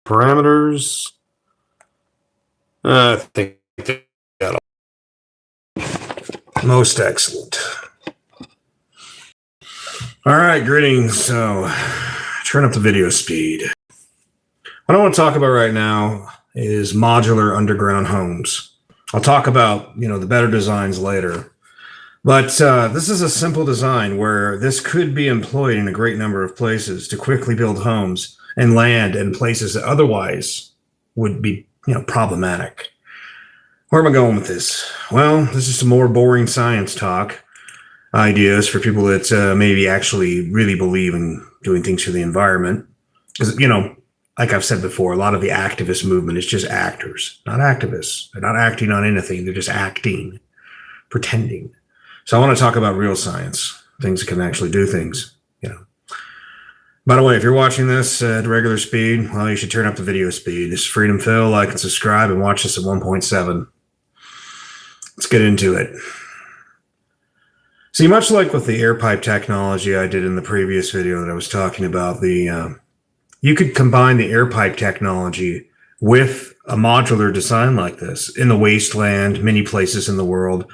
Parameters. I think they got most excellent. All right, greetings. So, turn up the video speed. What I want to talk about right now is modular underground homes. I'll talk about, the better designs later. But this is a simple design where this could be employed in a great number of places to quickly build homes and land in places that otherwise would be, problematic. Where am I going with this? Well, this is some more boring science talk, ideas for people that maybe actually really believe in doing things for the environment. Because, like I've said before, a lot of the activist movement is just actors, not activists. They're not acting on anything. They're just acting, pretending. So I want to talk about real science, things that can actually do things, By the way, if you're watching this at regular speed, well, you should turn up the video speed. This is Freedom Phil. Like and subscribe and watch this at 1.7. Let's get into it. See, much like with the air pipe technology I did in the previous video that I was talking about, you could combine the air pipe technology with a modular design like this in the wasteland, many places in the world.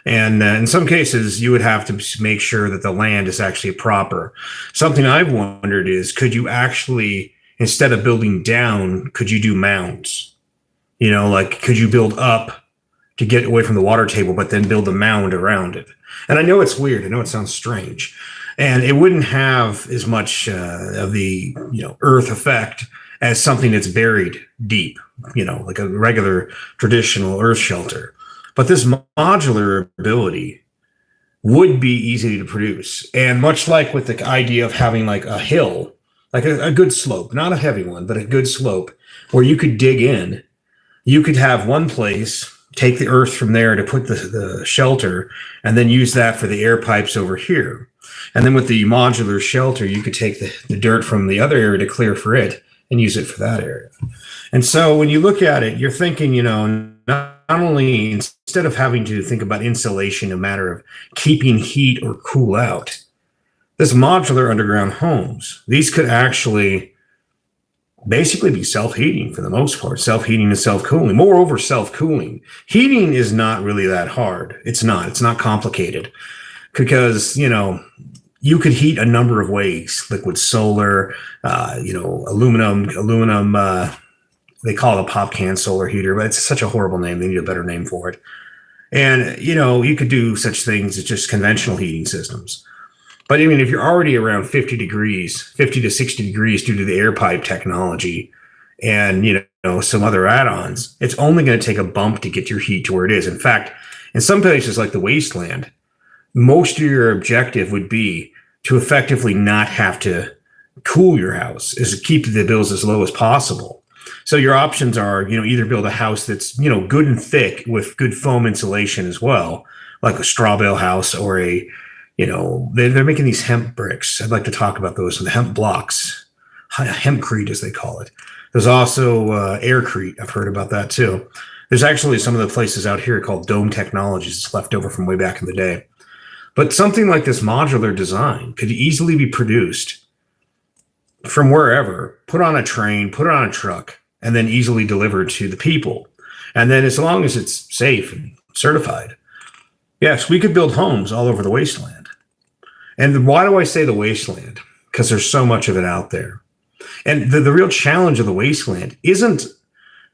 And in some cases, you would have to make sure that the land is actually proper. Something I've wondered is, could you actually, instead of building down, could you do mounds? Could you build up to get away from the water table, but then build a mound around it? And I know it's weird. I know it sounds strange. And it wouldn't have as much of the, earth effect as something that's buried deep, like a regular traditional earth shelter. But this modular ability would be easy to produce. And much like with the idea of having like a hill, like a good slope, not a heavy one, but a good slope where you could dig in, you could have one place, take the earth from there to put the shelter, and then use that for the air pipes over here. And then with the modular shelter, you could take the dirt from the other area to clear for it and use it for that area. And so when you look at it, you're thinking, not only instead of having to think about insulation, a matter of keeping heat or cool out, this modular underground homes, these could actually basically be self-heating for the most part, self-heating and self-cooling. Moreover, self-cooling. Heating is not really that hard. It's not complicated because, you could heat a number of ways, liquid solar, aluminum, they call it a pop can solar heater, but it's such a horrible name. They need a better name for it. And, you could do such things as just conventional heating systems. But I mean, if you're already around 50 to 60 degrees due to the air pipe technology and, some other add-ons, it's only going to take a bump to get your heat to where it is. In fact, in some places like the wasteland, most of your objective would be to effectively not have to cool your house, is to keep the bills as low as possible. So your options are, either build a house that's, good and thick with good foam insulation as well, like a straw bale house or they're making these hemp bricks. I'd like to talk about those, the hemp blocks, hempcrete as they call it. There's also aircrete. I've heard about that too. There's actually some of the places out here called Dome Technologies. It's left over from way back in the day. But something like this modular design could easily be produced from wherever, put on a train, put it on a truck, and then easily delivered to the people. And then as long as it's safe and certified, yes, we could build homes all over the wasteland. And why do I say the wasteland? Because there's so much of it out there. And the real challenge of the wasteland isn't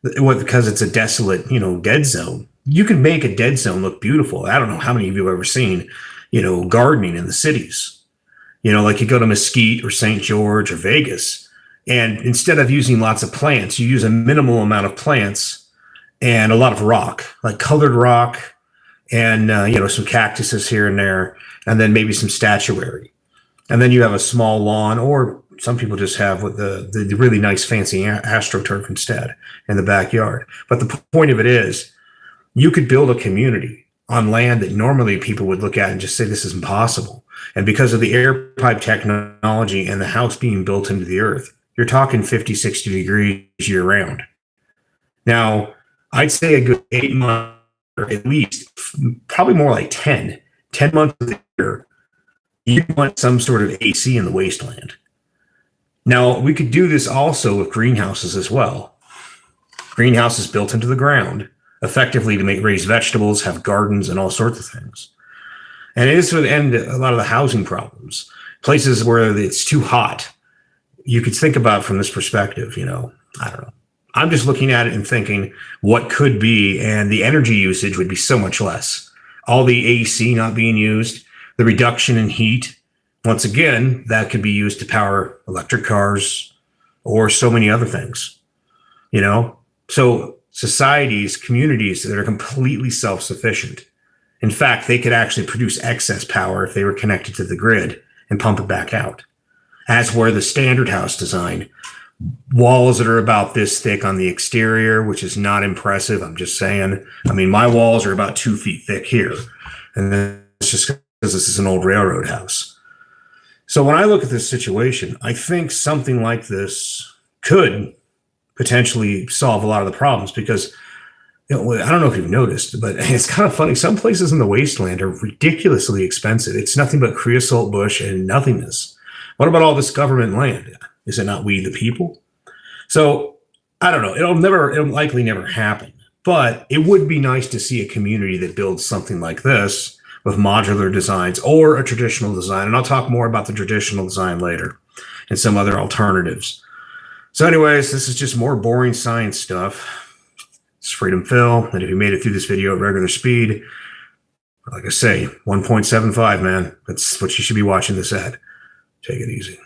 because it's a desolate, dead zone. You can make a dead zone look beautiful. I don't know how many of you have ever seen, gardening in the cities. Like you go to Mesquite or St. George or Vegas, and instead of using lots of plants, you use a minimal amount of plants and a lot of rock, like colored rock and, some cactuses here and there, and then maybe some statuary. And then you have a small lawn, or some people just have with the really nice fancy astroturf instead in the backyard. But the point of it is, you could build a community on land that normally people would look at and just say this is impossible. And because of the air pipe technology and the house being built into the earth, you're talking 50, 60 degrees year round. Now, I'd say a good 8 months, or at least probably more like 10 months of the year, you want some sort of AC in the wasteland. Now, we could do this also with greenhouses as well. Greenhouses built into the ground, effectively to make raise vegetables, have gardens, and all sorts of things. And it is to end a lot of the housing problems. Places where it's too hot, you could think about from this perspective, you know, I don't know. I'm just looking at it and thinking what could be, and the energy usage would be so much less. All the AC not being used, the reduction in heat. Once again, that could be used to power electric cars or so many other things, you know? So societies, communities that are completely self-sufficient. In fact, they could actually produce excess power if they were connected to the grid and pump it back out. As were the standard house design. Walls that are about this thick on the exterior, which is not impressive. I'm just saying. I mean, my walls are about 2 feet thick here. And that's just because this is an old railroad house. So when I look at this situation, I think something like this could potentially solve a lot of the problems because, you know, I don't know if you've noticed, but it's kind of funny. Some places in the wasteland are ridiculously expensive. It's nothing but creosote bush and nothingness. What about all this government land? Is it not we the people? So I don't know. It'll likely never happen. But it would be nice to see a community that builds something like this with modular designs or a traditional design. And I'll talk more about the traditional design later and some other alternatives. So anyways, this is just more boring science stuff. It's Freedom Phil. And if you made it through this video at regular speed, like I say, 1.75, man. That's what you should be watching this at. Take it easy.